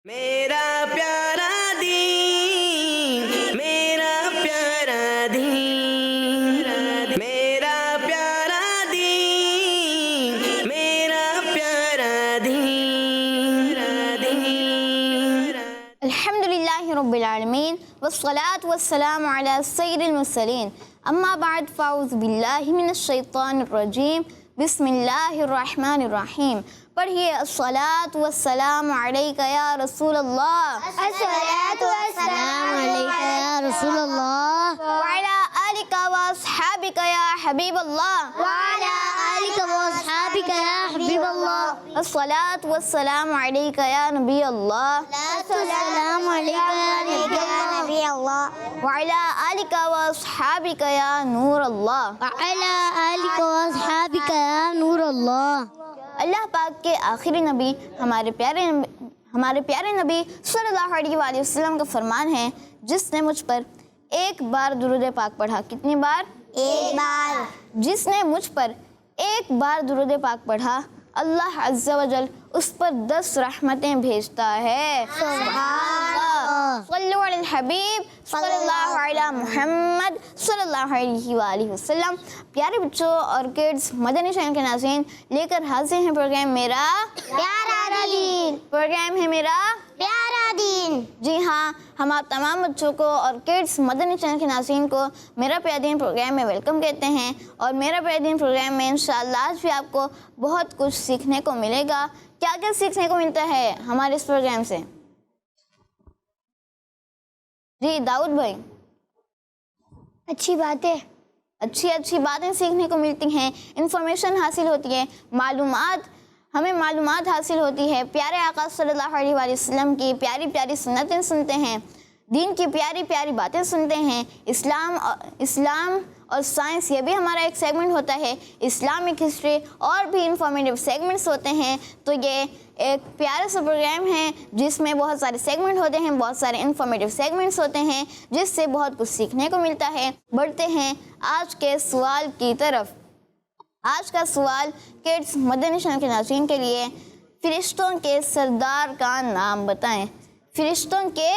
میرا پیارا دین، میرا پیارا دین، میرا پیارا دین، میرا پیارا دین۔ الحمد للہ رب العالمین والصلاة والسلام علی سید المرسلین، اما بعد فاعوذ باللہ من الشیطان الرجیم، بسم اللہ الرحمن الرحیم۔ پڑھیے الصلاۃ والسلام علیک یا رسول اللہ، الصلاۃ والسلام علیک یا رسول اللہ، وعلی آلک واصحابک یا حبیب اللہ، وعلی آلک واصحابک یا حبیب اللہ، الصلاۃ والسلام علیک یا نبی اللہ، السلام علیک یا نبی اللہ، وعلی آلک واصحابک یا نور اللہ۔ وعلی آلک واصحابک یا نور اللہ۔ اللہ پاک کے آخری نبی ہمارے پیارے نبی صلی اللہ علیہ وآلہ وسلم کا فرمان ہے، جس نے مجھ پر ایک بار درود پاک پڑھا، کتنی بار؟ ایک بار۔ جس نے مجھ پر ایک بار درود پاک پڑھا، اللہ عز و جل اس پر 10 رحمتیں بھیجتا ہے۔ سبحان اللہ۔ صلو علی الحبیب صلی اللہ علیہ محمد صلی اللہ علیہ وآلہ وسلم۔ پیارے بچوں اور کڈز، مدنی چینل کے ناظرین، لے کر حاضر ہیں پروگرام میرا پیارا دین، پروگرام ہے میرا پیارا دین۔ جی ہاں، ہم آپ تمام بچوں کو اور کڈز مدنی چینل کے ناظرین کو میرا پیارا دین پروگرام میں ویلکم کہتے ہیں، اور میرا پیارا دین پروگرام میں انشاءاللہ آج بھی آپ کو بہت کچھ سیکھنے کو ملے گا۔ کیا کیا سیکھنے کو ملتا ہے ہمارے اس پروگرام سے؟ جی داؤد بھائی، اچھی باتیں، اچھی باتیں سیکھنے کو ملتی ہیں، انفارمیشن حاصل ہوتی ہے، ہمیں معلومات حاصل ہوتی ہے، پیارے آقا صلی اللہ علیہ وآلہ وسلم کی پیاری پیاری سنتیں سنتے ہیں، دین کی پیاری پیاری باتیں سنتے ہیں، اسلام اور سائنس یہ بھی ہمارا ایک سیگمنٹ ہوتا ہے، اسلامک ہسٹری اور بھی انفارمیٹیو سیگمنٹس ہوتے ہیں۔ تو یہ ایک پیارا سا پروگرام ہے جس میں بہت سارے سیگمنٹ ہوتے ہیں، بہت سارے انفارمیٹیو سیگمنٹس ہوتے ہیں، جس سے بہت کچھ سیکھنے کو ملتا ہے۔ بڑھتے ہیں آج کے سوال کی طرف۔ آج کا سوال کڈز مدنی چینل کے ناظرین کے لیے، فرشتوں کے سردار کا نام بتائیں۔ فرشتوں کے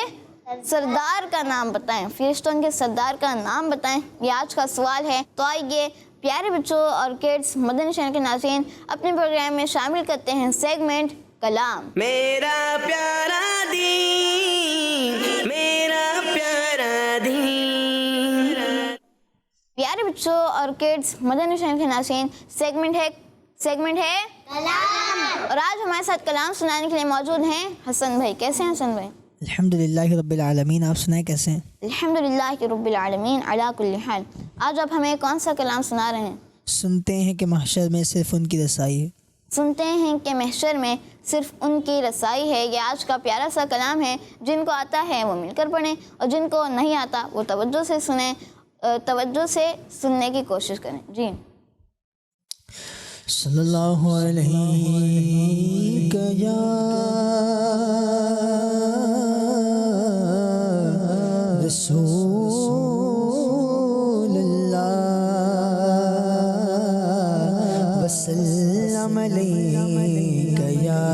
سردار کا نام بتائیں، فرشتوں کے سردار کا نام بتائیں، یہ آج کا سوال ہے۔ تو آئیے پیارے بچوں اور کڈز مدنی چینل کے ناظرین اپنے پروگرام میں شامل کرتے ہیں سیگمنٹ کلام۔ میرا پیارا دین، میرا پیارا دین۔ پیارے بچوں اور کڈز مدنی چینل کے ناظرین، سیگمنٹ ہے کلام۔ اور آج ہمارے ساتھ کلام سنانے کے لیے موجود ہیں حسن بھائی۔ کیسے ہیں حسن بھائی؟ الحمدللہ رب العالمین، آپ سنائیں کیسے ہیں؟ الحمدللہ رب العالمین علی کل حال۔ آج آپ ہمیں کون سا کلام سنا رہے ہیں؟ سنتے ہیں کہ محشر میں صرف ان کی رسائی ہے۔ سنتے ہیں کہ محشر میں صرف ان کی رسائی ہے، یہ آج کا پیارا سا کلام ہے۔ جن کو آتا ہے وہ مل کر پڑھیں، اور جن کو نہیں آتا وہ توجہ سے سنیں، توجہ سے سننے کی کوشش کریں۔ جی صلی اللہ علیہ یا رسول اللہ، وسلم علیک یا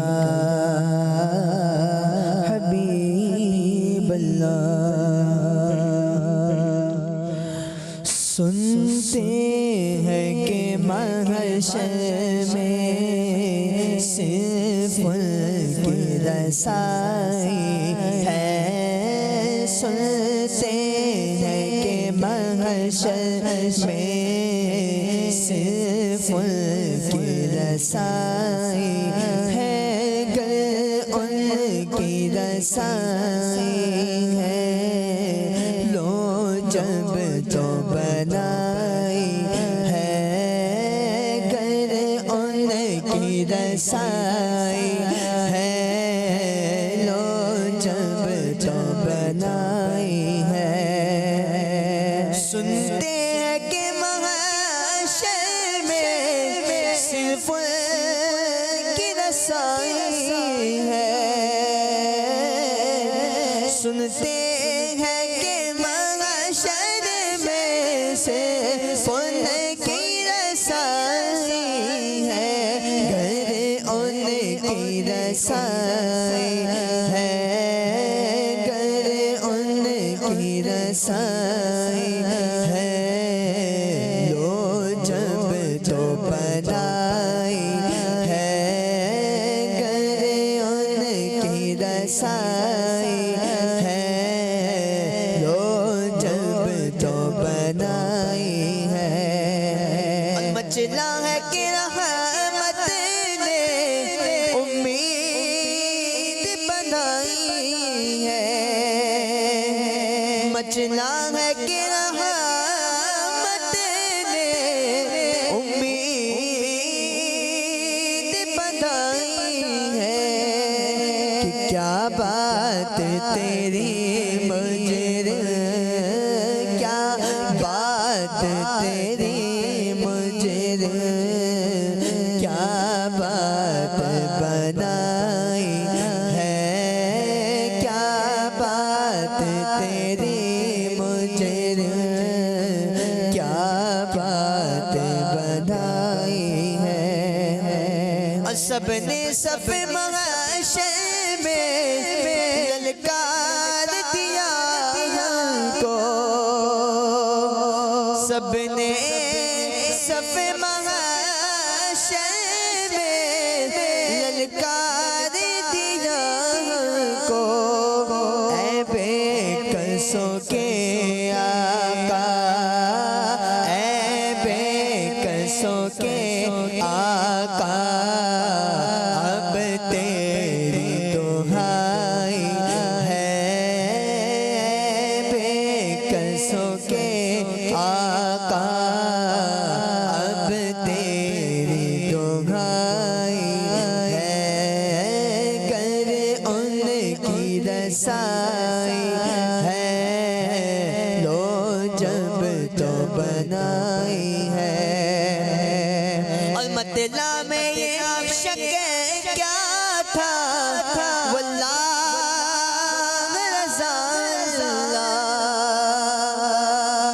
حبیب اللہ۔ سنتے ہیں کہ محشر میں صرف ان کی رسائی ہے، سنتے ہیں کہ محشر میں صرف ان کی رسائی ہے، گر ان کی رسائی ہے لو جب تو بنائی ہے، گر ان کی رسائی ہے لو جب تو بنائی ہے۔ سنتے ہیں کہ محشر میں صرف ان کی رسائی ہے، سنتے ہیں کہ محشر میں صرف ان کی رسائی ہے، گر ان رسائی ہے لو جب تو بنائی ہے گر ان کی رسائی ہے لو جب تو بنائی ہے مچلا ہے کہ رحمت نے امید بنائی ہے مچلا ہے کہ رحمت نے امید بنائی ہے کہ کیا بات تیری مجر کیا بات تیری مجر کیا بات بنائی ہے کیا بات تیری مجر کیا بات بنائی ہے اور سب نے سب معاشر میں للکار دیا کو سب نے سب معاشر میں للکار دیا کو اے بے کسوں کے آقا اے بے کسوں کے آقا اب تیری دہائی ہے بے کسوں کے آقا اب تیری دہائی ہے گر ان کی رسائی ہے لو جب تو بنائی ہے اور مطلع میں یہ شک کیا تھا واللہ رضا اللہ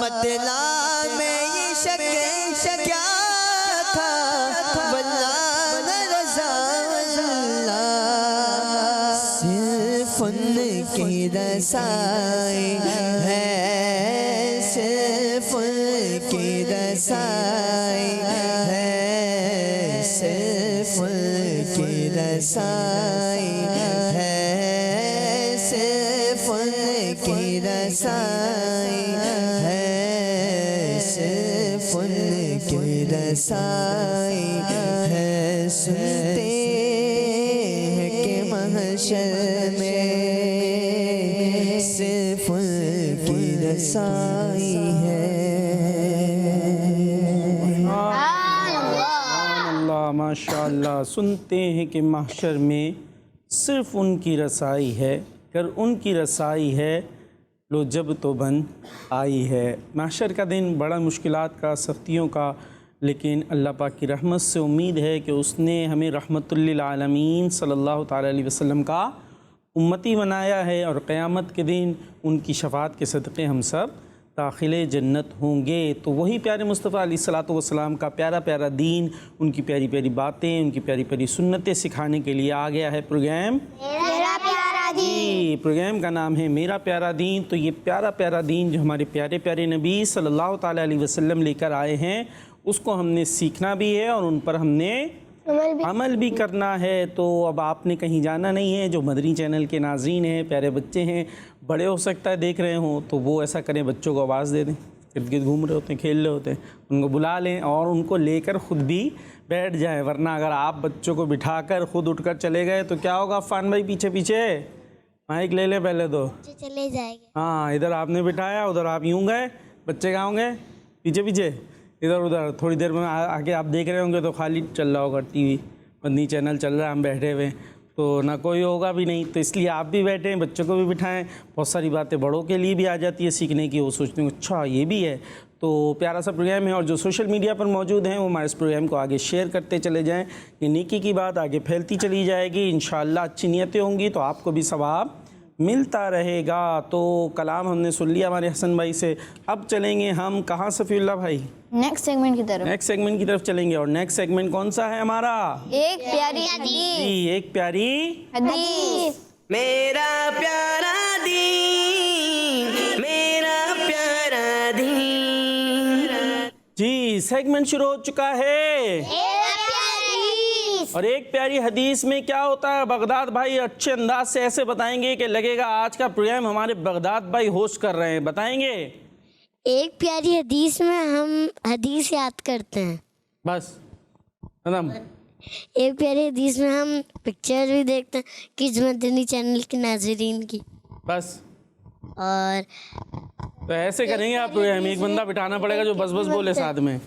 مطلع میں یہ شک کیا تھا واللہ رضا اللہ صرف ان کی رسائی ہے صرف ان کی رسائی ہے صرف ان کی رسائی ہے صرف ان کی رسائی ہے صرف ان کی رسائی ہے سنتے ہیں کہ محشر میں صرف ان کی رسائی ہے اللہ ماشاءاللہ سنتے ہیں کہ محشر میں صرف ان کی رسائی ہے گر ان کی رسائی ہے لو جب تو بن آئی ہے محشر کا دن بڑا مشکلات کا سختیوں کا لیکن اللہ پاک کی رحمت سے امید ہے کہ اس نے ہمیں رحمت للعالمین صلی اللہ تعالیٰ علیہ وسلم کا امتی بنایا ہے اور قیامت کے دن ان کی شفاعت کے صدقے ہم سب داخل جنت ہوں گے تو وہی پیارے مصطفیٰ علیہ الصلوۃ والسلام کا پیارا پیارا دین ان کی پیاری پیاری باتیں ان کی پیاری پیاری سنتیں سکھانے کے لیے آ گیا ہے پروگرام میرا پیارا دین. پروگرام کا نام ہے میرا پیارا دین. تو یہ پیارا پیارا دین جو ہمارے پیارے پیارے نبی صلی اللہ تعالیٰ علیہ وسلم لے کر آئے ہیں اس کو ہم نے سیکھنا بھی ہے اور ان پر ہم نے عمل بھی کرنا ہے. تو اب آپ نے کہیں جانا نہیں ہے. جو مدنی چینل کے ناظرین ہیں پیارے بچے ہیں بڑے ہو سکتا ہے دیکھ رہے ہوں تو وہ ایسا کریں بچوں کو آواز دے دیں ارد گرد گھوم رہے ہوتے ہیں کھیل رہے ہوتے ہیں ان کو بلا لیں اور ان کو لے کر خود بھی بیٹھ جائیں. ورنہ اگر آپ بچوں کو بٹھا کر خود اٹھ کر چلے گئے تو کیا ہوگا عفان بھائی پیچھے پیچھے مائک لے لیں پہلے تو چلے جائے گا. ہاں ادھر آپ نے بٹھایا ادھر آپ یوں گئے بچے کہاں ہوں گے پیچھے پیچھے ادھر ادھر. تھوڑی دیر میں آگے آپ دیکھ رہے ہوں گے تو خالی چل رہا ہوگا ٹی وی مدنی چینل چل رہا ہے ہم بیٹھے ہوئے تو نہ کوئی ہوگا بھی نہیں. تو اس لیے آپ بھی بیٹھیں بچوں کو بھی بٹھائیں. بہت ساری باتیں بڑوں کے لیے بھی آ جاتی ہے سیکھنے کی. وہ سوچتے ہیں اچھا یہ بھی ہے. تو پیارا سا پروگرام ہے اور جو سوشل میڈیا پر موجود ہیں وہ ہمارے اس پروگرام کو آگے شیئر کرتے چلے جائیں. یہ نیکی کی بات آگے پھیلتی چلی جائے گی. انشاءاللہ اچھی نیتیں ہوں گی تو آپ کو بھی ثواب ملتا رہے گا. تو کلام ہم نے سن لیا ہمارے حسن بھائی سے. اب چلیں گے ہم کہاں صفی اللہ بھائی نیکسٹ سیگمنٹ کی طرف. نیکسٹ سیگمنٹ کی طرف چلیں گے. اور نیکسٹ سیگمنٹ کون سا ہے ہمارا ایک پیاری حدیث. ایک پیاری حدیث. میرا پیارا دین میرا سیگمنٹ شروع ہو چکا ہے اور ایک پیاری حدیث میں کیا ہوتا ہے بغداد بھائی اچھے انداز سے ایسے بتائیں گے کہ لگے گا آج کا پروگرام ہمارے بغداد بھائی ہوسٹ کر رہے ہیں. بتائیں گے. ایک پیاری حدیث میں ہم حدیث یاد کرتے ہیں. بس ختم. ایک پیاری حدیث میں ہم پکچر بھی دیکھتے ہیں کس مدنی چینل کے ناظرین کی. بس اور تو ایسے کریں گے آپ پروگرام. ایک بندہ بٹھانا پڑے گا جو بس بس بولے ساتھ میں.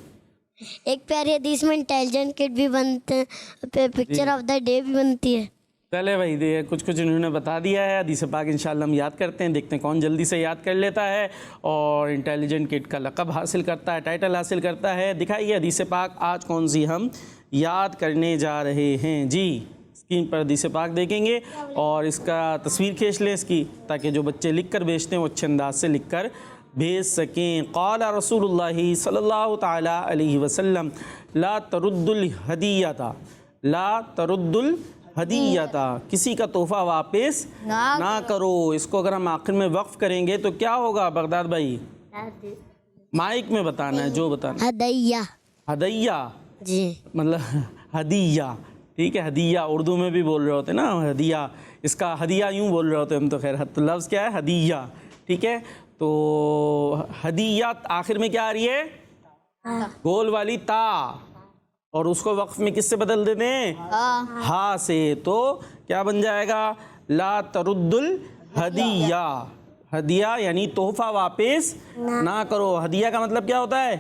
ایک پیاری حدیث میں انٹیلیجنٹ کٹ بھی بنتے ہیں, پکچر آف دا ڈے بھی بنتی ہے. چلے بھائی کچھ انہوں نے بتا دیا ہے. حدیث پاک انشاءاللہ ہم یاد کرتے ہیں, دیکھتے ہیں کون جلدی سے یاد کر لیتا ہے اور انٹیلیجنٹ کٹ کا لقب حاصل کرتا ہے, ٹائٹل حاصل کرتا ہے. دکھائیے حدیث پاک آج کون سی ہم یاد کرنے جا رہے ہیں. جی اسکرین پر حدیث پاک دیکھیں گے اور اس کا تصویر کھینچ لیں اس کی, تاکہ جو بچے لکھ کر بھیجتے ہیں وہ اچھے انداز سے لکھ کر بھیج سکیں. قال رسول اللہ صلی اللہ تعالی علیہ وسلم لا ترد الہدیۃ, لا ترد الہدیۃ, کسی کا تحفہ واپس نہ کرو. اس کو اگر ہم آخر میں وقف کریں گے تو کیا ہوگا بغداد بھائی؟ مائک میں بتانا ہے, جو بتانا. ہدیہ. ہدیہ جی مطلب ہدیہ, ٹھیک ہے. ہدیہ اردو میں بھی بول رہے ہوتے نا, ہدیہ. اس کا ہدیہ یوں بول رہے ہوتے ہم تو. خیر لفظ کیا ہے؟ ہدیہ. ٹھیک ہے. تو ہدیات آخر میں کیا آ رہی ہے؟ گول والی تا, اور اس کو وقف میں کس سے بدل دیتے ہیں؟ ہا سے. تو کیا بن جائے گا؟ لا ترد الہدیہ. ہدیہ یعنی تحفہ واپس نہ کرو. ہدیہ کا مطلب کیا ہوتا ہے؟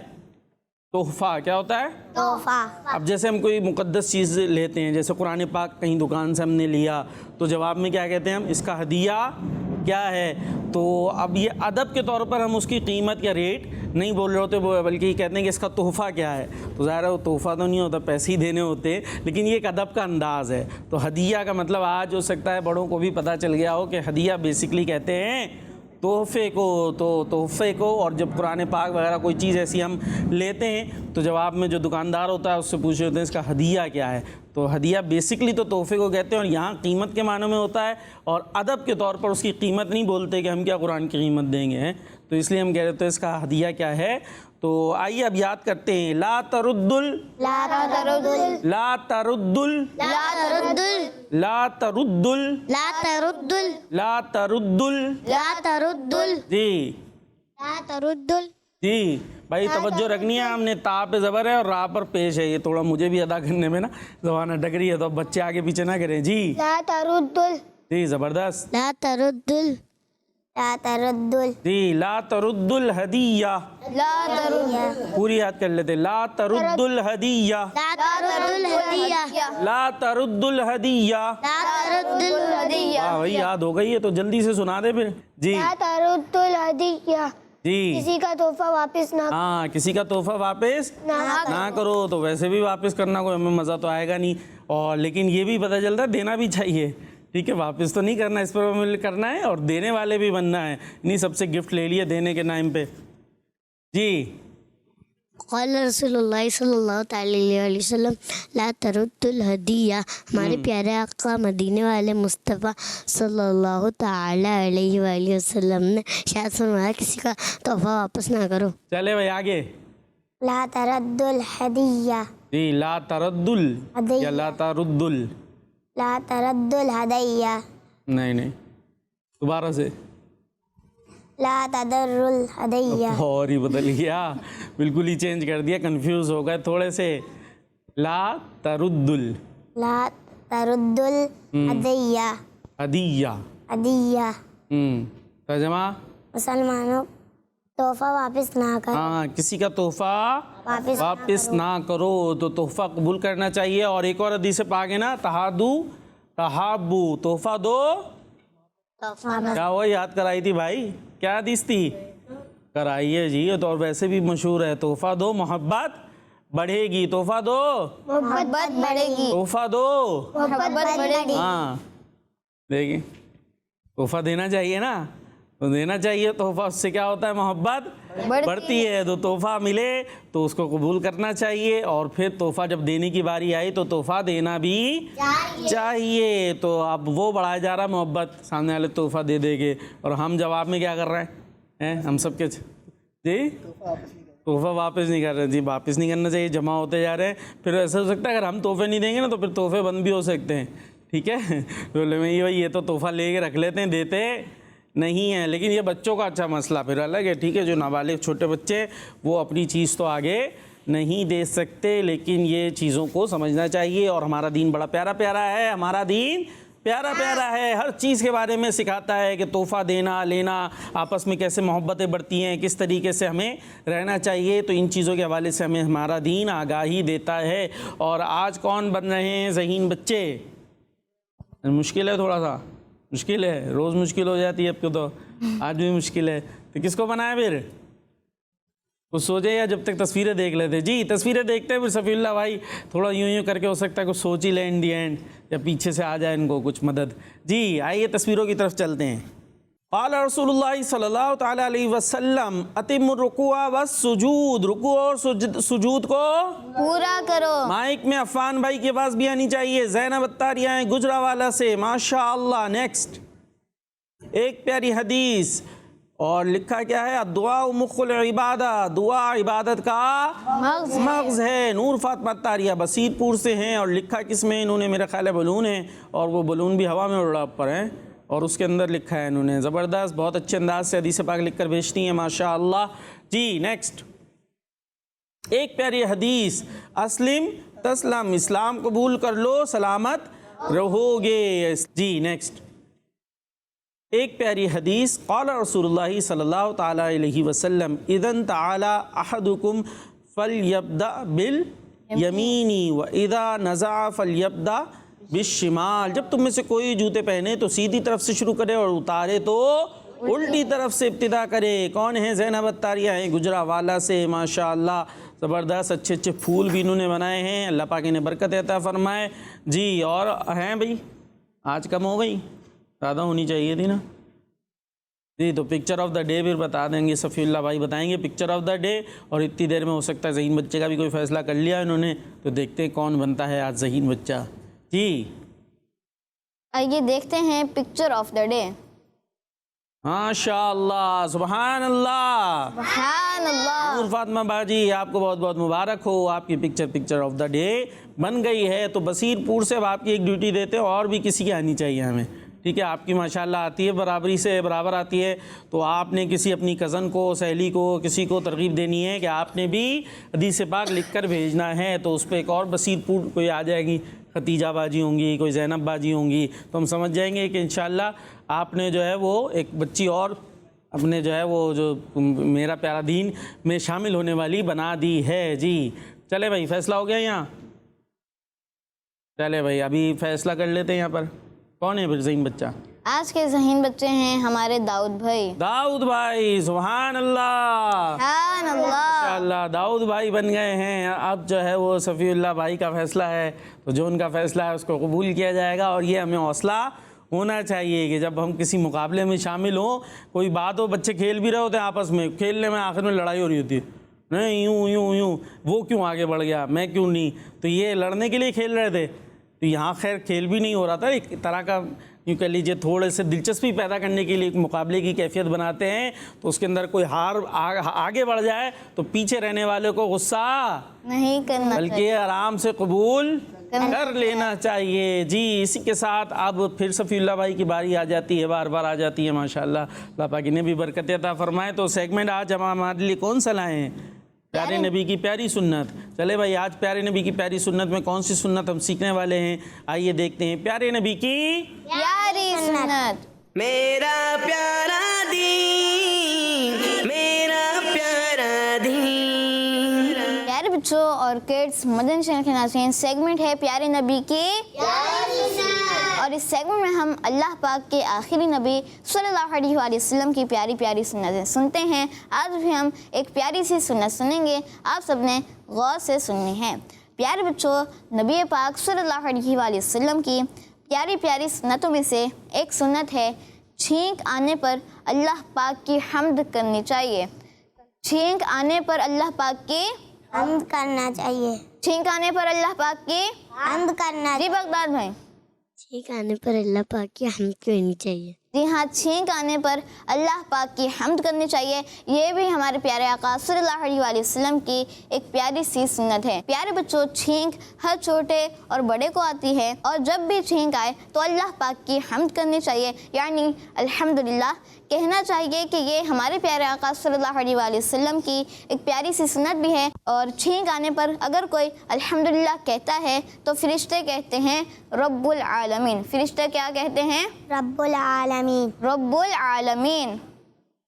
تحفہ. کیا ہوتا ہے؟ تحفہ. اب جیسے ہم کوئی مقدس چیز لیتے ہیں, جیسے قرآن پاک کہیں دکان سے ہم نے لیا, تو جواب میں کیا کہتے ہیں ہم؟ اس کا ہدیہ کیا ہے. تو اب یہ ادب کے طور پر ہم اس کی قیمت یا ریٹ نہیں بول رہے ہوتے, بلکہ یہ کہتے ہیں کہ اس کا تحفہ کیا ہے. تو ظاہر ہے وہ تحفہ تو نہیں ہوتا, پیسے ہی دینے ہوتے, لیکن یہ ایک ادب کا انداز ہے. تو ہدیہ کا مطلب آج ہو سکتا ہے بڑوں کو بھی پتہ چل گیا ہو کہ ہدیہ بیسکلی کہتے ہیں تحفے کو. تو تحفے کو, اور جب قرآن پاک وغیرہ کوئی چیز ایسی ہم لیتے ہیں تو جواب میں جو دکاندار ہوتا ہے اس سے پوچھ رہے ہوتے ہیں اس کا ہدیہ کیا ہے. تو ہدیہ بیسکلی تو تحفے کو کہتے ہیں, اور یہاں قیمت کے معنوں میں ہوتا ہے, اور ادب کے طور پر اس کی قیمت نہیں بولتے کہ ہم کیا قرآن کی قیمت دیں گے. تو اس لیے ہم کہہ رہے تھے اس کا ہدیہ کیا ہے. تو آئیے اب یاد کرتے ہیں. لا ترد ال, لا ترد ال, لا ترد ال, لا ترد ال, لا ترد ال, لا ترد ال. لا ترد ال, جی لا ترد ال. جی بھائی توجہ رکھنی ہے. ہم نے تا پہ زبر ہے اور را پر پیش ہے, یہ تھوڑا مجھے بھی ادا کرنے میں نا زبان اٹک رہی ہے, تو اب بچے آگے پیچھے نہ کریں. جی لا ترد ال, جی زبردست. لا ترد ال, لا ترد ال, جی لا ترد الہدیہ, لا ترد پوری یاد کر لیتے. لا ترد الہدیہ, لا ترد الہدیہ, لا ترد الہدیہ. لا ترد الہدیہ, ہاں بھائی یاد ہو گئی ہے تو جلدی سے سنا دے پھر. جی لا ترد الہدیہ, جی کسی کا تحفہ واپس نہ ہاں, کسی کا تحفہ واپس نہ کرو. تو ویسے بھی واپس کرنا کوئی ہمیں مزہ تو آئے گا نہیں, اور لیکن یہ بھی پتہ چلتا ہے دینا بھی چاہیے. ٹھیک ہے, واپس تو نہیں کرنا, اس پر عمل کرنا ہے اور دینے والے بھی بننا ہے. نہیں سب سے گفٹ لے لیے دینے کے نام پہ. جی قال رسول اللہ صلی اللہ تعالی علیہ وسلم لا ترد الہدیہ. ہمارے پیارے آقا مدینے والے مصطفیٰ صلی اللہ تعالی علیہ وآلہ وسلم نے شاید فرمایا کسی کا تحفہ واپس نہ کرو. چلے بھائی آگے. لا ترد الہدیہ, جی لا ترد ال یا لا ترد ال. لا ترد الہدیہ, نہیں دوبارہ سے. لا تدر الہدیہ, اور ہی بدل گیا, بالکل ہی چینج کر دیا, کنفیوز ہو گئے تھوڑے سے. لا ترد ال, لا ترد الہدیہ, ہدیہ. ہدیہ ترجمہ مسلمانوں تحفہ واپس نہ کرو. ہاں, کسی کا تحفہ واپس نہ کرو. تو تحفہ قبول کرنا چاہیے. اور ایک اور حدیث پاک ہے نا, تہادو تہابو, تحفہ دو. کیا وہ یاد کرائی تھی بھائی, کیا حدیث تھی؟ کرائیے جی. تو اور ویسے بھی مشہور ہے, تحفہ دو محبت بڑھے گی. تحفہ دو محبت بڑھے گی, تحفہ دو. محبت بڑھے گی. ہاں دیکھیں, تحفہ دینا چاہیے نا, تو دینا چاہیے تحفہ, اس سے کیا ہوتا ہے محبت بڑھتی ہے. تو تحفہ ملے تو اس کو قبول کرنا چاہیے, اور پھر تحفہ جب دینے کی باری آئی تو تحفہ دینا بھی چاہیے. تو اب وہ بڑھایا جا رہا محبت, سامنے والے تحفہ دے دے کے, اور ہم جواب میں کیا کر رہے ہیں ہم سب کے. جی تحفہ واپس نہیں کر رہے جی، واپس نہیں کرنا چاہیے، جمع ہوتے جا رہے ہیں. پھر ایسا ہو سکتا ہے اگر ہم تحفے نہیں دیں گے نا تو پھر تحفے بند بھی ہو سکتے ہیں. ٹھیک ہے، بولے میں یہ تو تحفہ لے کے رکھ لیتے ہیں، دیتے نہیں ہیں. لیکن یہ بچوں کا اچھا مسئلہ پھر الگ ہے. ٹھیک ہے، جو نابالغ چھوٹے بچے وہ اپنی چیز تو آگے نہیں دے سکتے، لیکن یہ چیزوں کو سمجھنا چاہیے. اور ہمارا دین بڑا پیارا پیارا ہے، ہمارا دین پیارا پیارا ہے، ہر چیز کے بارے میں سکھاتا ہے کہ تحفہ دینا لینا، آپس میں کیسے محبتیں بڑھتی ہیں، کس طریقے سے ہمیں رہنا چاہیے. تو ان چیزوں کے حوالے سے ہمیں ہمارا دین آگاہی دیتا ہے. اور آج کون بن رہے ہیں ذہین بچے؟ مشکل ہے، تھوڑا سا مشکل ہے، روز مشکل ہو جاتی ہے اب کو، تو آج بھی مشکل ہے. تو کس کو بنائے پھر؟ کچھ سوچے یا جب تک تصویریں دیکھ لیتے؟ جی تصویریں دیکھتے ہیں پھر صفی اللہ بھائی تھوڑا یوں کر کے ہو سکتا ہے کچھ سوچ ہی لیں ان دی اینڈ، یا پیچھے سے آ جائے ان کو کچھ مدد. جی آئیے تصویروں کی طرف چلتے ہیں. قال رسول اللہ صلی اللہ تعالیٰ علیہ وسلم اتم الرکوع والسجود، رکوع اور سجود کو پورا کرو. مائک میں عفان بھائی کے پاس بھی آنی چاہیے. زینب اتاریہ ہیں گجرانوالہ سے، ماشاء اللہ. نیکسٹ ایک پیاری حدیث، اور لکھا کیا ہے؟ الدعاء مخ العبادہ، دعا عبادت کا مغز ہے. نور فاطمہ اتاریہ بصیر پور سے ہیں، اور لکھا کس میں انہوں نے؟ میرا خیال ہے بلون ہے، اور وہ بلون بھی ہوا میں اڑ رہا پر ہے، اور اس کے اندر لکھا ہے انہوں نے. زبردست، بہت اچھے انداز سے حدیث پاک لکھ کر بھیجتی ہیں ماشاء اللہ. جی نیکسٹ ایک پیاری حدیث، اسلم تسلم، اسلام قبول کر لو سلامت رہو گے. جی نیکسٹ ایک پیاری حدیث، قال رسول اللہ صلی اللہ تعالیٰ علیہ وسلم اذن تعالی احدکم فلیبدأ بالیمین واذا نزع فلیبدأ بالشمال. جب تم میں سے کوئی جوتے پہنے تو سیدھی طرف سے شروع کرے، اور اتارے تو الٹی طرف سے ابتدا کرے. کون ہیں؟ زینب اتاریہ ہیں گجرانوالہ سے، ماشاء اللہ. زبردست، اچھے اچھے پھول بھی انہوں نے بنائے ہیں، اللہ پاک انہیں برکت عطا فرمائے. جی اور ہیں بھائی، آج کم ہو گئی، زیادہ ہونی چاہیے تھی نا. جی تو پکچر آف دا ڈے پھر بتا دیں گے، صفی اللہ بھائی بتائیں گے پکچر آف دا ڈے. اور اتنی دیر میں ہو سکتا ہے ذہین بچے کا بھی کوئی فیصلہ کر لیا انہوں نے، تو دیکھتے ہیں کون بنتا ہے آج ذہین بچہ. جی آئیے دیکھتے ہیں پکچر آف دا ڈے. ماشاء اللہ، سبحان اللہ، سبحان اللہ. نور فاطمہ باجی آپ کو بہت بہت مبارک ہو، آپ کی پکچر آف دا ڈے بن گئی ہے. تو بصیر پور سے اب آپ کی ایک ڈیوٹی دیتے ہیں، اور بھی کسی کی آنی چاہیے ہمیں. ٹھیک ہے، آپ کی ماشاءاللہ آتی ہے، برابری سے برابر آتی ہے. تو آپ نے کسی اپنی کزن کو، سہیلی کو، کسی کو ترغیب دینی ہے کہ آپ نے بھی حدیث پاک لکھ کر بھیجنا ہے. تو اس پہ ایک اور بصیر پور کوئی آ جائے گی، ختیجہ باجی ہوں گی، کوئی زینب باجی ہوں گی، تو ہم سمجھ جائیں گے کہ انشاءاللہ آپ نے جو ہے وہ ایک بچی اور اپنے جو ہے وہ جو میرا پیارا دین میں شامل ہونے والی بنا دی ہے. جی چلے بھائی، فیصلہ ہو گیا یہاں؟ چلے بھائی ابھی فیصلہ کر لیتے ہیں. یہاں پر کون ہے پھر ذہین بچہ؟ آج کے ذہین بچے ہیں ہمارے داؤد بھائی. داؤد بھائی، سبحان اللہ، سبحان اللہ. ماشاءاللہ داؤد بھائی بن گئے ہیں. اب جو ہے وہ صفی اللہ بھائی کا فیصلہ ہے، تو جو ان کا فیصلہ ہے اس کو قبول کیا جائے گا. اور یہ ہمیں حوصلہ ہونا چاہیے کہ جب ہم کسی مقابلے میں شامل ہوں، کوئی بات ہو، بچے کھیل بھی رہے ہوتے ہیں آپس میں، کھیلنے میں آخر میں لڑائی ہو رہی ہوتی ہے، نہیں یوں وہ کیوں آگے بڑھ گیا، میں کیوں نہیں. تو یہ لڑنے کے لیے کھیل رہے تھے. تو یہاں خیر کھیل بھی نہیں ہو رہا تھا، ایک طرح کا یوں کہہ لیجیے تھوڑے سے دلچسپی پیدا کرنے کے لیے ایک مقابلے کی کیفیت بناتے ہیں. تو اس کے اندر کوئی آگے بڑھ جائے تو پیچھے رہنے والے کو غصہ نہیں کرنا بلکہ آرام سے قبول کر لینا چاہیے. جی اسی کے ساتھ اب پھر صفی اللہ بھائی کی باری آ جاتی ہے، بار بار آ جاتی ہے ماشاءاللہ. اللہ پاک انہیں بھی برکت عطا فرمائے. تو سیگمنٹ آج ہم ہمارے لیے کون سا لائے ہیں؟ پیارے نبی کی پیاری سنت. چلے بھائی آج پیارے نبی کی پیاری سنت میں کون سی سنت ہم سیکھنے والے ہیں؟ آئیے دیکھتے ہیں. پیارے نبی کی پیاری سنت. میرا پیارا دین، میرا پیارا دین. پیارے بچوں اور کڈس، مدن چینل کے ناظرین، سیگمنٹ ہے پیارے نبی کی پیاری سنت. اور اس سیگمنٹ میں ہم اللہ پاک کے آخری نبی صلی اللہ علیہ وآلہ وسلم کی پیاری پیاری سنتیں سنتے ہیں. آج بھی ہم ایک پیاری سی سنت سنیں گے، آپ سب نے غور سے سننی ہے. پیارے بچوں، نبی پاک صلی اللہ علیہ وآلہ وسلم کی پیاری پیاری سنتوں میں سے ایک سنت ہے، چھینک آنے پر اللہ پاک کی حمد کرنی چاہیے. چھینک آنے پر اللہ پاک کی حمد کرنا چاہیے. چھینک آنے پر اللہ پاک کی حمد کرنا. جی بغداد بھائی. ٹھیک آنے پر اللہ پاک کی حمد کرنی چاہیے. جی ہاں، چھینک آنے پر اللہ پاک کی حمد کرنی چاہیے. یہ بھی ہمارے پیارے آقا صلی اللہ علیہ وآلہ وسلم کی ایک پیاری سی سنت ہے. پیارے بچوں، چھینک ہر چھوٹے اور بڑے کو آتی ہے، اور جب بھی چھینک آئے تو اللہ پاک کی حمد کرنی چاہیے، یعنی الحمدللہ کہنا چاہیے کہ یہ ہمارے پیارے آقا صلی اللہ علیہ وآلہ وسلم کی ایک پیاری سی سنت بھی ہے. اور چھینک آنے پر اگر کوئی الحمدللہ کہتا ہے تو فرشتے کہتے ہیں رب العالمین. فرشتے کیا کہتے ہیں؟ رب العالمین. رب العالمین.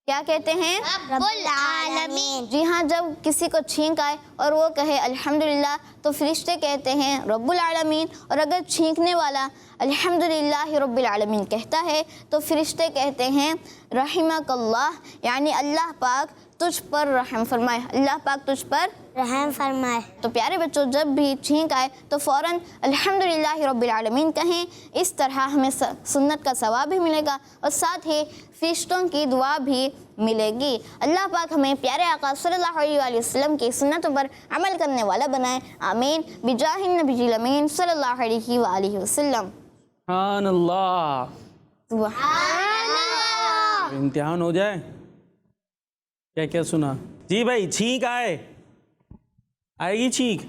کیا کہتے ہیں؟ رب العالمین. جی ہاں، جب کسی کو چھینک آئے اور وہ کہے الحمدللہ تو فرشتے کہتے ہیں رب العالمین. اور اگر چھینکنے والا الحمدللہ رب العالمین کہتا ہے تو فرشتے کہتے ہیں رحمک اللہ، یعنی اللہ پاک تجھ پر رحم فرمائے، اللہ پاک تجھ پر رحم فرمائے. تو پیارے بچوں، جب بھی چھینک آئے تو فوراً الحمدللہ رب العالمین کہیں. اس طرح ہمیں سنت کا ثواب بھی ملے گا اور ساتھ ہی فرشتوں کی دعا بھی ملے گی. اللہ پاک ہمیں پیارے آقا صلی اللہ علیہ وآلہ وسلم کی سنتوں پر عمل کرنے والا بنائے. آمین بجاہ النبی الامین صلی اللہ علیہ وآلہ وسلم. سبحان اللہ. سبحان اللہ. امتحان ہو جائے. کیا کیا سنا جی بھائی؟ چھینک آئے گی چھینک؟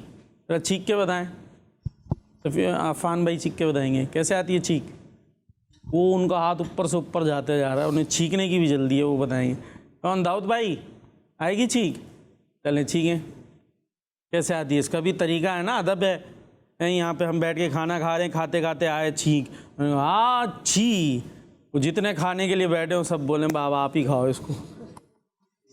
ذرا چھینک کے بتائیں. تو پھر عفان بھائی چھینک کے بتائیں گے کیسے آتی ہے چھینک. وہ ان کا ہاتھ اوپر سے اوپر جاتے جا رہا ہے، انہیں چھینکنے کی بھی جلدی ہے، وہ بتائیں گے. کون؟ داؤد بھائی آئے گی چھینک؟ چلیں چھینکیں. کیسے آتی ہے؟ اس کا بھی طریقہ ہے نا، ادب ہے. یہاں پہ ہم بیٹھ کے کھانا کھا رہے ہیں، کھاتے کھاتے آئے چھینک، ہاں چھی. وہ جتنے کھانے کے لیے بیٹھے ہوں سب بولیں بابا آپ ہی کھاؤ اس کو.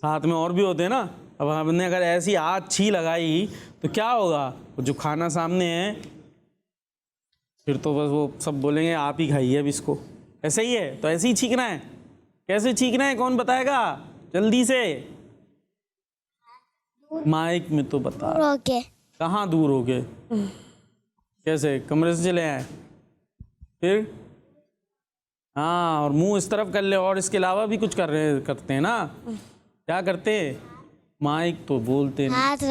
ساتھ میں اور بھی ہوتے ہیں نا. اب ہم نے اگر ایسی ہاتھ چھی لگائی تو کیا ہوگا؟ وہ جو کھانا سامنے ہے پھر تو بس وہ سب بولیں گے آپ ہی کھائیے اب اس کو. ایسے ہی ہے تو ایسے ہی چھینکنا ہے. کیسے چھینکنا ہے کون بتائے گا جلدی سے؟ مائک میں تو بتا. اوکے. کہاں دور ہو گئے؟ کیسے؟ کمرے سے چلے آئے پھر؟ ہاں، اور منہ اس طرف کر لے. اور اس کے علاوہ بھی کچھ کرتے ہیں نا. کیا کرتے ہیں؟ مائک تو بولتے ہیں، ہاتھ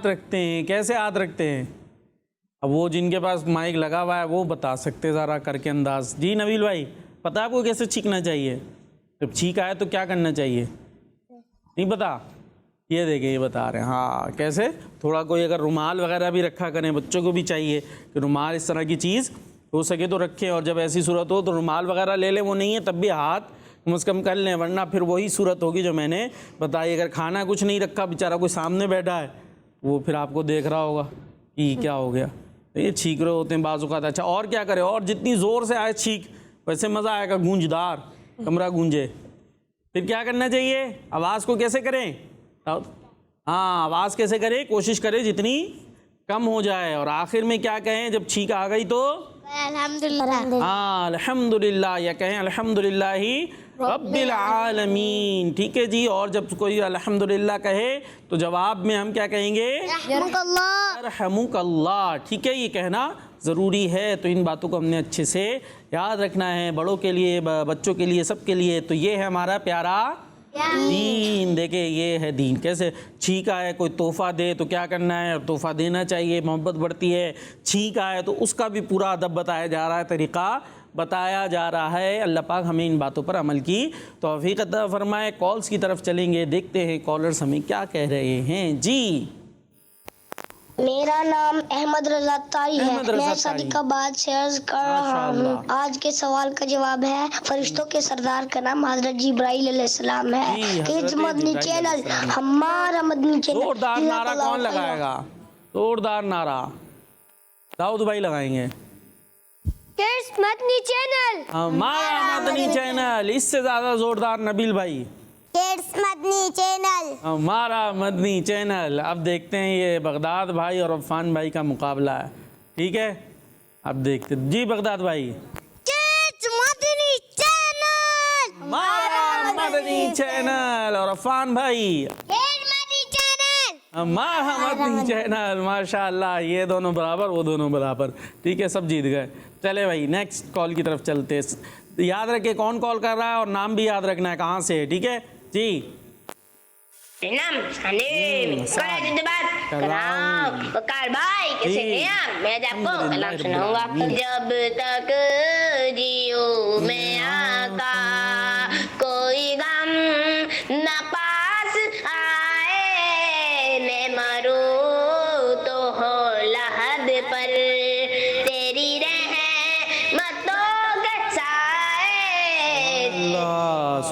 رکھتے ہیں. کیسے ہاتھ رکھتے ہیں؟ اب وہ جن کے پاس مائک لگا ہوا ہے وہ بتا سکتے ذرا کر کے انداز. جی نویل بھائی پتہ ہے آپ کو کیسے چھینکنا چاہیے؟ جب چھینک آئے تو کیا کرنا چاہیے؟ نہیں پتا؟ یہ دیکھیں یہ بتا رہے ہیں. ہاں کیسے؟ تھوڑا کوئی اگر رومال وغیرہ بھی رکھا کریں، بچوں کو بھی چاہیے کہ رومال اس طرح کی چیز ہو سکے تو رکھیں. اور جب ایسی صورت ہو تو رومال وغیرہ لے لیں، وہ نہیں ہے تب بھی ہاتھ کم از کم کر لیں، ورنہ پھر وہی صورت ہوگی جو میں نے بتائی. اگر کھانا کچھ نہیں رکھا، بیچارہ کوئی سامنے بیٹھا ہے، وہ پھر آپ کو دیکھ رہا ہوگا کہ کیا ہو گیا. یہ چھینک رہے ہوتے ہیں بعض اوقات. اچھا اور کیا کرے؟ اور جتنی زور سے آئے چھینک ویسے مزہ آئے گا، گونجدار کمرہ گونجے. پھر کیا کرنا چاہیے؟ آواز کو کیسے کریں؟ ہاں آواز کیسے کریں؟ کوشش کریں جتنی کم ہو جائے. اور آخر میں کیا کہیں جب چھینک آ گئی تو؟ الحمدللہ. ہاں الحمدللہ، یا کہیں الحمدللہ رب العالمین. ٹھیک ہے جی. اور جب کوئی الحمدللہ کہے تو جواب میں ہم کیا کہیں گے؟ یرحمک اللہ. ٹھیک ہے، یہ کہنا ضروری ہے. تو ان باتوں کو ہم نے اچھے سے یاد رکھنا ہے، بڑوں کے لیے، بچوں کے لیے، سب کے لیے. تو یہ ہے ہمارا پیارا دین. دیکھیں یہ ہے دین. کیسے؟ چھینک آئے کوئی تحفہ دے تو کیا کرنا ہے؟ تحفہ دینا چاہیے، محبت بڑھتی ہے. چھینک آئے تو اس کا بھی پورا ادب بتایا جا رہا ہے، طریقہ بتایا جا رہا ہے. اللہ پاک ہمیں ان باتوں پر عمل کی توفیق عطا فرمائے. کالز کی طرف چلیں گے، دیکھتے ہیں کالرز ہمیں کیا کہہ رہے ہیں. جی میرا نام احمد رضا تاری ہے. میں صدیقہ آباد سے عرض کر رہا ہوں. آج کے سوال کا جواب ہے فرشتوں کے سردار کا نام حضرت جبرائیل علیہ السلام ہے. اس مدنی چینل ہمارا مدنی چینل. زوردار نعرہ کون لگائے گا؟ زوردار نعرہ داؤد بھائی لگائیں گے. کڈز مدنی چینل ہمارا مدنی چینل. اس سے زیادہ زوردار نبیل بھائی. کڈز مدنی چینل ہمارا مدنی چینل. اب دیکھتے ہیں یہ بغداد بھائی اور عفان بھائی کا مقابلہ ہے. ٹھیک ہے اب دیکھتے. جی بغداد بھائی. کڈز مدنی چینل ہمارا مدنی چینل. اور عفان بھائی کڈز مدنی چینل ہمارا مدنی چینل. ماشاء اللہ، یہ دونوں برابر وہ دونوں برابر. ٹھیک ہے سب جیت گئے. چلے بھائی نیکسٹ کال کی طرف چلتے. یاد رکھے کون کال کر رہا ہے اور نام بھی یاد رکھنا ہے کہاں سے. ٹھیک ہے جی. نام حنیم کلام بکار بھائی کیسے ہیں آپ؟ میں آج آپ کو کلام سناؤں گا. جب تک جیو میں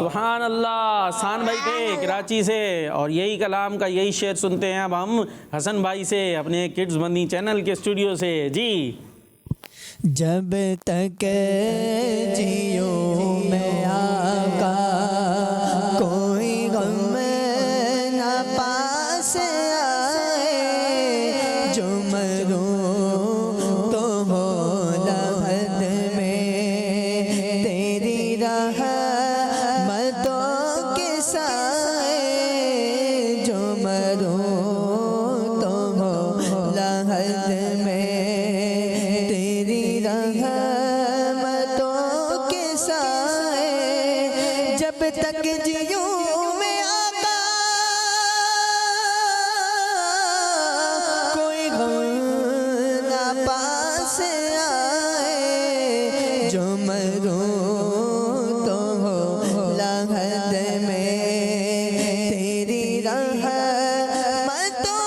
سبحان اللہ. حسان بھائی تھے کراچی سے اور یہی کلام کا یہی شعر سنتے ہیں اب ہم حسن بھائی سے اپنے کڈز مدنی چینل کے اسٹوڈیو سے. جی جب تک جیوں میں آقا کوئی غم نہ پاس آئے جو مروں تو ہو لحد میں تیری رحمتوں کے سائے جو مروں تو ہو لحد میں تیری رحمتوں کے سائے جب تک جیوں میں آقا کوئی غم نہ پاس آئے جو مروں تو ہو لحد میں تیری رحمتوں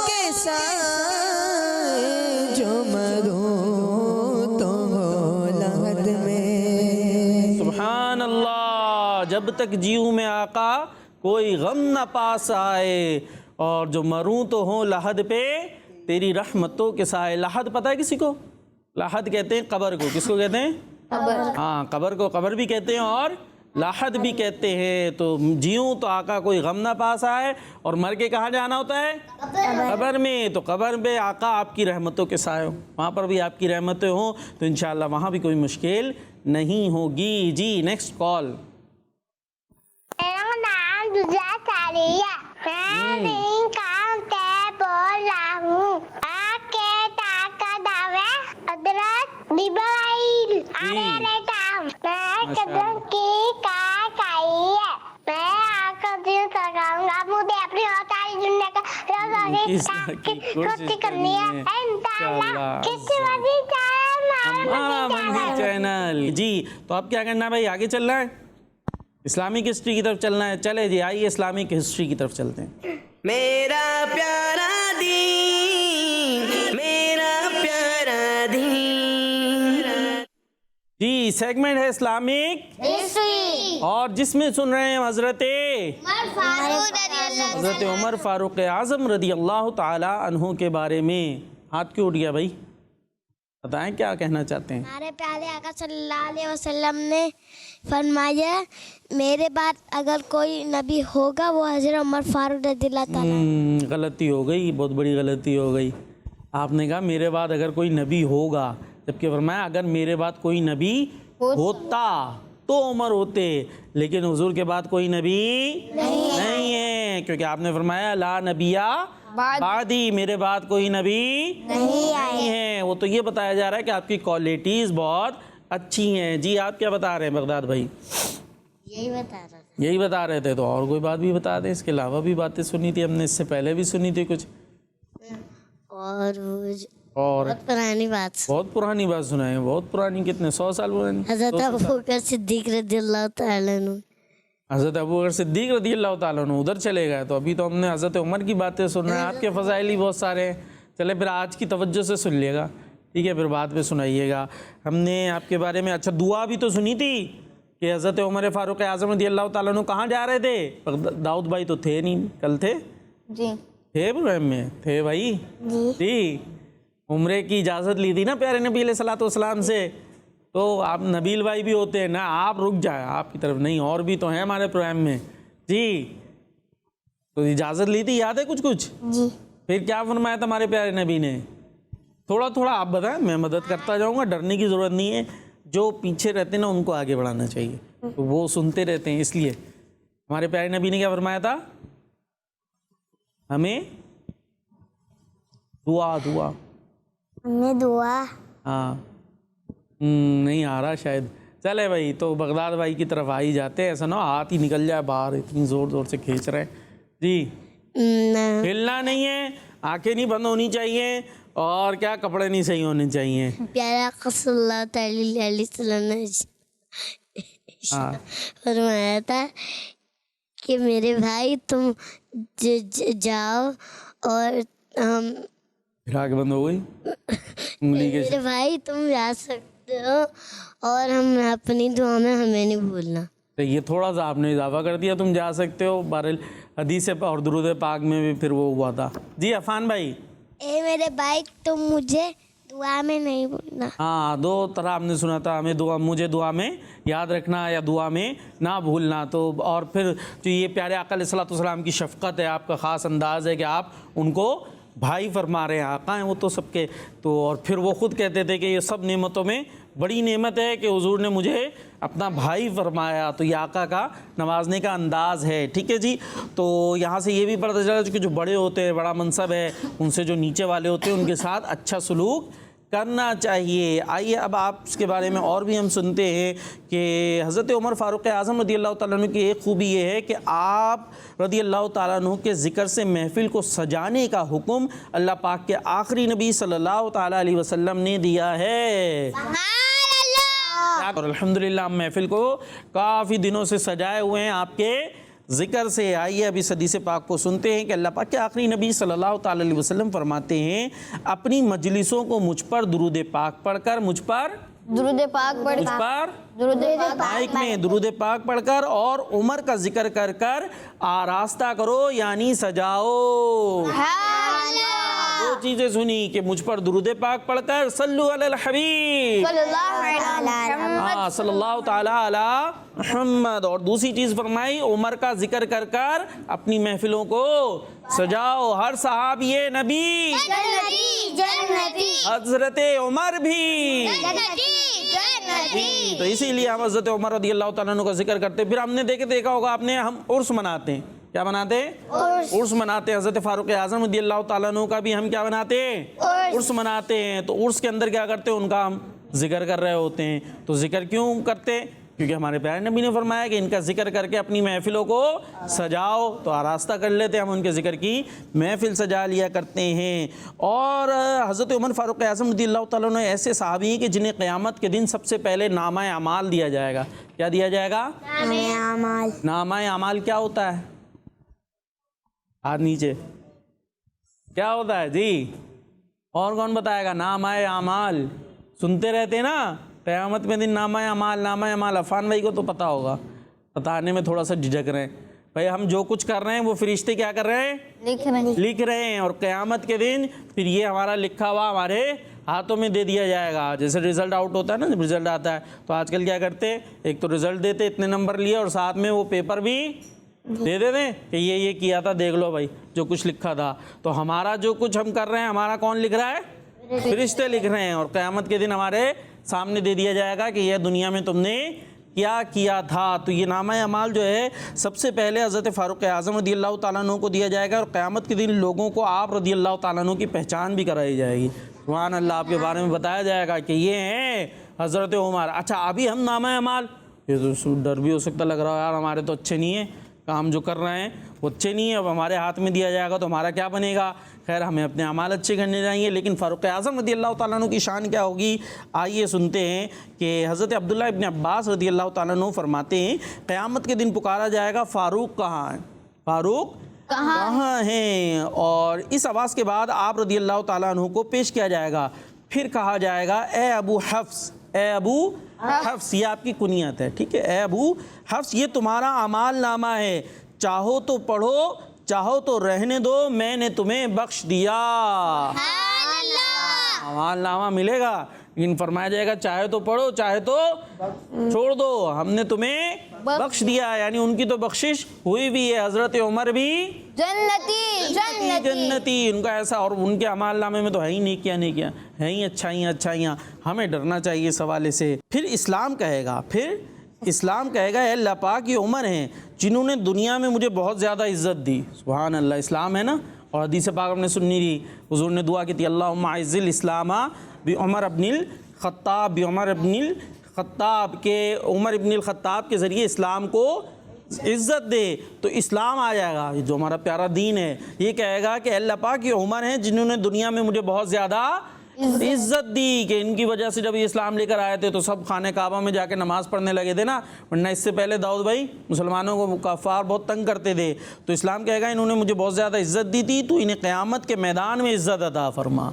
کے سائے جو مروں تو ہو لحد میں. سبحان اللہ. جب تک جیوں میں آقا کوئی غم نہ پاس آئے اور جو مروں تو ہوں لحد پہ تیری رحمتوں کے سائے. لحد پتہ ہے کسی کو؟ لحد کہتے ہیں قبر کو. کس کو کہتے ہیں؟ ہاں قبر کو قبر بھی کہتے ہیں اور لحد بھی کہتے ہیں. تو جیوں تو آقا کوئی غم نہ پاس آئے اور مر کے کہاں جانا ہوتا ہے؟ قبر میں. تو قبر میں آقا آپ کی رحمتوں کے سائے ہوں, وہاں پر بھی آپ کی رحمتیں ہوں تو انشاءاللہ وہاں بھی کوئی مشکل نہیں ہوگی. جی نیکسٹ کال. میرا نام دجا تاریہ میں دین کام تے بول رہا ہوں. آپ کے تاکہ دعوے حضرت جبرائیل علیہ السلام میں قدم کی کاٹ آئی ہے. میں آپ کا دل سکھاؤں گا. مجھے اپنی اوتاری دنیا کا کوشش کرنی ہے انشاءاللہ. کسی وجہ مدنی چینل. جی تو اب کیا کرنا ہے بھائی؟ آگے چلنا ہے, اسلامک ہسٹری کی طرف چلنا ہے. چلے جی آئیے اسلامک ہسٹری کی طرف چلتے ہیں. میرا پیارا دین میرا پیارا دین. جی سیگمنٹ ہے اسلامک اور جس میں سن رہے ہیں حضرت عمر فاروق اعظم رضی اللہ تعالی عنہ کے بارے میں. ہاتھ کیوں اٹھ گیا بھائی؟ بتائیں کیا کہنا چاہتے ہیں. ہمارے پیارے آقا صلی اللہ علیہ وسلم نے فرمایا میرے بعد اگر کوئی نبی ہوگا وہ حضرت عمر فاروق رضی اللہ تعالیٰ. غلطی ہو گئی, بہت بڑی غلطی ہو گئی. آپ نے کہا میرے بعد اگر کوئی نبی ہوگا, جبکہ فرمایا اگر میرے بعد کوئی نبی ہوتا تو عمر ہوتے, لیکن حضور کے بعد کوئی نبی نہیں ہے, کیونکہ آپ نے فرمایا لا نبیہ بعدی, میرے بعد کوئی نبی نہیں ہے. وہ تو یہ بتایا جا رہا ہے کہ آپ کی کوالٹیز بہت اچھی ہیں. جی آپ کیا بتا رہے ہیں بغداد بھائی؟ یہی بتا رہے تھے. تو اور کوئی بات بھی بتا دیں, اس کے علاوہ بھی باتیں سنی تھی ہم نے, اس سے پہلے بھی سنی تھی کچھ, اور بہت پرانی بات سنائیں. بہت پرانی, کتنے 100 سال پرانی. حضرت ابوبکر صدیق رضی اللہ تعالیٰ عنہ. حضرت ابوبکر صدیق رضی اللہ تعالیٰ عنہ ادھر چلے گئے. تو ابھی تو ہم نے حضرت عمر کی باتیں سن رہے ہیں, آپ کے فضائل ہی بہت سارے ہیں. چلے پھر آج کی توجہ سے سن لیے گا, ٹھیک ہے, پھر بعد میں سنائیے گا. ہم نے آپ کے بارے میں اچھا دعا بھی تو سنی تھی کہ حضرت عمر فاروق اعظم رضی اللہ تعالیٰ عنہ کہاں جا رہے تھے؟ داؤد بھائی تو تھے نہیں, کل تھے؟ جی تھے پروگرام میں تھے بھائی. جی عمرے کی اجازت لی تھی نا پیارے نبی علیہ الصلوۃ والسلام سے, تو آپ نبیل بھائی بھی ہوتے ہیں نا, آپ رک جائیں, آپ کی طرف نہیں, اور بھی تو ہیں ہمارے پروگرام میں. جی تو اجازت لی تھی, یاد ہے کچھ کچھ؟ جی پھر کیا فرمایا تھا ہمارے پیارے نبی نے؟ تھوڑا تھوڑا آپ بتائیں, میں مدد کرتا جاؤں گا, ڈرنے کی ضرورت نہیں ہے. جو پیچھے رہتے ہیں نا ان کو آگے بڑھانا چاہیے, تو وہ سنتے رہتے ہیں. اس لیے ہمارے پیارے نبی نے کیا فرمایا تھا؟ ہمیں دعا ہمیں دعا ہاں نہیں آ رہا شاید. چلے بھائی تو بغداد بھائی کی طرف آ ہی جاتے ہیں, ایسا نہ ہاتھ ہی نکل جائے باہر, اتنی زور زور سے کھینچ رہے ہیں. جی ہلنا نہیں ہے, آنکھیں نہیں بند ہونی چاہیے, اور کیا کپڑے نہیں صحیح ہونے چاہیے. پیارے آقا صلی اللہ تعالی علیہ وسلم نے فرمایا تھا کہ میرے بھائی تم جاؤ اور ہم پھر آگے بند ہو گئی انگلی کے. میرے بھائی تم جا سکتے ہو اور ہم اپنی دعا میں ہمیں نہیں بھولنا. تو یہ تھوڑا سا آپ نے اضافہ کر دیا، تم جا سکتے ہو، بہرحال حدیث اور درود پاک میں بھی پھر وہ ہوا تھا۔ جی عفان بھائی۔ اے میرے بھائی تم مجھے دعا میں نہیں بھولنا۔ ہاں، دو طرح آپ نے سنا تھا، ہمیں مجھے دعا میں یاد رکھنا یا دعا میں نہ بھولنا۔ تو اور پھر جو یہ پیارے آقا علیہ الصلوۃ والسلام کی شفقت ہے، آپ کا خاص انداز ہے کہ آپ ان کو بھائی فرما رہے ہیں، آقا ہیں وہ تو سب کے، تو اور پھر وہ خود کہتے تھے کہ یہ سب نعمتوں میں بڑی نعمت ہے کہ حضور نے مجھے اپنا بھائی فرمایا، تو یہ آقا کا نوازنے کا انداز ہے، ٹھیک ہے جی۔ تو یہاں سے یہ بھی پتہ چلا کہ جو بڑے ہوتے ہیں، بڑا منصب ہے، ان سے جو نیچے والے ہوتے ہیں ان کے ساتھ اچھا سلوک کرنا چاہیے۔ آئیے اب آپ اس کے بارے میں اور بھی ہم سنتے ہیں کہ حضرت عمر فاروق اعظم رضی اللہ تعالیٰ عنہ کی ایک خوبی یہ ہے کہ آپ رضی اللہ تعالیٰ عنہ کے ذکر سے محفل کو سجانے کا حکم اللہ پاک کے آخری نبی صلی اللہ تعالیٰ علیہ وسلم نے دیا ہے، اور الحمدللہ ہم محفل کو کافی دنوں سے سجائے ہوئے ہیں آپ کے ذکر سے۔ آئیے ابھی حدیث پاک کو سنتے ہیں کہ اللہ پاک کے آخری نبی صلی اللہ تعالی علیہ وسلم فرماتے ہیں، اپنی مجلسوں کو مجھ پر درود پاک پڑھ کر، مجھ پر درود پاک پڑھ مجھ پر درود پاک مائک میں درود پاک پڑھ کر اور عمر کا ذکر کر کر آراستہ کرو، یعنی سجاؤ۔ دو چیزیں سنی کہ مجھ پر درود پاک پڑھ کر صلو علی الحبیب صلی اللہ علیہ وسلم، صلی اللہ تعالیٰ علی محمد، اور دوسری چیز فرمائی عمر کا ذکر کر کر اپنی محفلوں کو سجاؤ۔ ہر صحابی نبی جنتی جنتی حضرت عمر بھی، تو اسی لیے ہم حضرت عمر رضی اللہ تعالیٰ عنہ کا ذکر کرتے۔ پھر ہم نے دیکھا ہوگا آپ نے، ہم عرس مناتے ہیں، کیا مناتے ہیں؟ عرس مناتے ہیں۔ حضرت فاروق اعظم رضی اللہ تعالیٰ عنہ کا بھی ہم کیا مناتے ہیں؟ عرس مناتے ہیں۔ تو عرس کے اندر کیا کرتے ہیں؟ ان کا ہم ذکر کر رہے ہوتے ہیں۔ تو ذکر کیوں کرتے؟ کیونکہ ہمارے پیارے نبی نے فرمایا کہ ان کا ذکر کر کے اپنی محفلوں کو سجاؤ، تو آراستہ کر لیتے، ہم ان کے ذکر کی محفل سجا لیا کرتے ہیں۔ اور حضرت عمر فاروق اعظم رضی اللہ تعالیٰ عنہ ایسے صحابی ہیں کہ جنہیں قیامت کے دن سب سے پہلے نامہ اعمال دیا جائے گا۔ کیا دیا جائے گا؟ نامہ اعمال کیا ہوتا ہے؟ ہاتھ نیچے، کیا ہوتا ہے جی؟ اور کون بتائے گا؟ نامہ اعمال سنتے رہتے ہیں نا، قیامت میں دن نامہ اعمال، نامہ اعمال۔ عفان بھائی کو تو پتہ ہوگا، بتانے میں تھوڑا سا جھجک رہے ہیں بھائی، ہم جو کچھ کر رہے ہیں وہ فرشتے کیا کر رہے ہیں؟ لکھ رہے ہیں، اور قیامت کے دن پھر یہ ہمارا لکھا ہوا ہمارے ہاتھوں میں دے دیا جائے گا۔ جیسے رزلٹ آؤٹ ہوتا ہے نا، جب رزلٹ آتا ہے تو آج کل کیا کرتے، ایک تو رزلٹ دیتے اتنے نمبر لیے، اور ساتھ میں وہ پیپر بھی دے دیتے کہ یہ کیا تھا، دیکھ لو بھائی جو کچھ لکھا تھا۔ تو ہمارا جو کچھ ہم کر رہے ہیں، ہمارا کون لکھ رہا ہے؟ فرشتے لکھ رہے ہیں، اور قیامت کے دن ہمارے سامنے دے دیا جائے گا کہ یہ دنیا میں تم نے کیا کیا تھا۔ تو یہ نامہ اعمال جو ہے سب سے پہلے حضرت فاروق اعظم رضی اللہ تعالیٰ عنہ کو دیا جائے گا، اور قیامت کے دن لوگوں کو آپ رضی اللہ تعالیٰ عنہ کی پہچان بھی کرائی جائے گی۔ سبحان اللہ، آپ کے بارے میں بتایا جائے گا کہ یہ ہیں حضرت عمر۔ اچھا، ابھی ہم نامہ اعمال، یہ تو ڈر بھی ہو سکتا لگ رہا ہے یار ہمارے تو اچھے نہیں ہیں، کام جو کر رہے ہیں وہ اچھے نہیں ہیں، اب ہمارے ہاتھ میں دیا جائے گا تو ہمارا کیا بنے گا؟ خیر، ہمیں اپنے اعمال اچھے کرنے چاہیے، لیکن فاروق اعظم رضی اللہ تعالیٰ عنہ کی شان کیا ہوگی؟ آئیے سنتے ہیں کہ حضرت عبداللہ ابن عباس رضی اللہ تعالیٰ عنہ فرماتے ہیں، قیامت کے دن پکارا جائے گا، فاروق کہاں ہے؟ فاروق کہاں ہیں؟ اور اس آواز کے بعد آپ رضی اللہ تعالیٰ عنہ کو پیش کیا جائے گا، پھر کہا جائے گا، اے ابو حفص، اے ابو حفص، یہ آپ کی کنیت ہے، ٹھیک ہے، اے ابو حفص، یہ تمہارا اعمال نامہ ہے، چاہو تو پڑھو، چاہو تو رہنے دو، میں نے تمہیں بخش دیا۔ اعمال نامہ ملے گا، لیکن فرمایا جائے گا چاہے تو پڑھو، چاہے تو چھوڑ دو، ہم نے تمہیں بخش دیا، یعنی ان کی تو بخشش ہوئی بھی ہے۔ حضرت عمر بھی جنتی، ان کا ایسا، اور ان کے اعمال نامے میں تو ہے ہی نیکیاں نیکیاں، ہے ہی اچھائیاں۔ ہمیں ڈرنا چاہیے اس حوالے سے۔ پھر اسلام کہے گا، اے اللہ پاک، یہ عمر ہیں جنہوں نے دنیا میں مجھے بہت زیادہ عزت دی۔ سبحان اللہ، اسلام ہے نا، اور حدیث پاک ہم نے سننی تھی، حضور نے دعا کی تھی، اللہم اعز الاسلام بعمر ابن الخطاب، کہ عمر ابن الخطاب کے ذریعے اسلام کو عزت دے۔ تو اسلام آ جائے گا، جو ہمارا پیارا دین ہے، یہ کہے گا کہ اللہ پاک، یہ عمر ہیں جنہوں نے دنیا میں مجھے بہت زیادہ عزت دی، کہ ان کی وجہ سے جب یہ اسلام لے کر آئے تھے تو سب خانہ کعبہ میں جا کے نماز پڑھنے لگے تھے نا، ورنہ اس سے پہلے داؤد بھائی مسلمانوں کو کفار بہت تنگ کرتے تھے۔ تو اسلام کہے گا انہوں نے مجھے بہت زیادہ عزت دی تھی، تو انہیں قیامت کے میدان میں عزت عطا فرما۔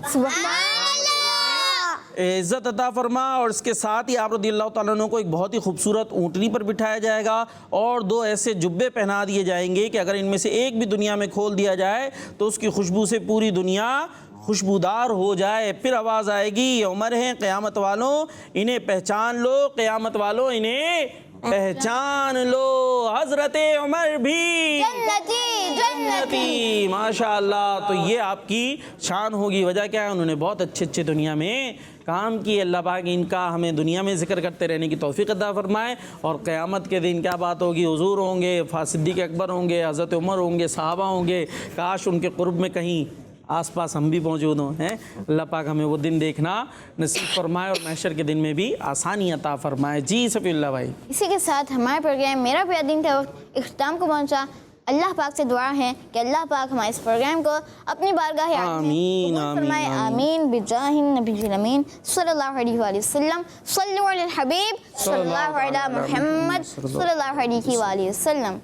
عزت عطا فرما، اور اس کے ساتھ ہی آپ رضی اللہ تعالیٰ عنہ کو ایک بہت ہی خوبصورت اونٹنی پر بٹھایا جائے گا اور 2 ایسے جبے پہنا دیے جائیں گے کہ اگر ان میں سے ایک بھی دنیا میں کھول دیا جائے تو اس کی خوشبو سے پوری دنیا خوشبودار ہو جائے۔ پھر آواز آئے گی، یہ عمر ہیں قیامت والوں انہیں پہچان لو، قیامت والوں انہیں پہچان لو، حضرت عمر بھی جنتی جنتی، ماشاءاللہ۔ تو یہ آپ کی شان ہوگی، وجہ کیا ہے؟ انہوں نے بہت اچھے دنیا میں کام کی۔ اللہ پاک ان کا ہمیں دنیا میں ذکر کرتے رہنے کی توفیق عطا فرمائے، اور قیامت کے دن کیا بات ہوگی؟ حضور ہوں گے، صدیق اکبر ہوں گے، حضرت عمر ہوں گے، صحابہ ہوں گے، کاش ان کے قرب میں کہیں آس پاس ہم بھی موجود ہوں ہیں۔ اللہ پاک ہمیں وہ دن دیکھنا نصیب فرمائے اور محشر کے دن میں بھی آسانی عطا فرمائے۔ جی صفی اللہ بھائی۔ اسی کے ساتھ ہمارے پروگرام میرا پیارا دین کا وقت اختتام کو پہنچا۔ اللہ پاک سے دعا ہے کہ اللہ پاک ہمارے اس پروگرام کو اپنی بارگاہ آمین قبول فرمائے، آمین بجاہ النبی الامین صلی اللہ علیہ وآلہ وسلم۔ صلو علی الحبیب صلی اللہ علی محمد صلی اللہ علیہ وآلہ وسلم۔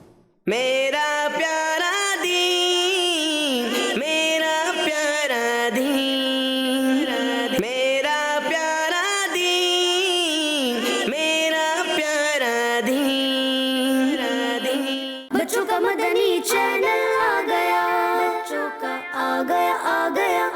میرا پیارا دین، میرا پیارا دین، میرا پیارا دین، میرا پیارا دین۔ بچوں کا مدنی چینل آ گیا، بچوں کا آ گیا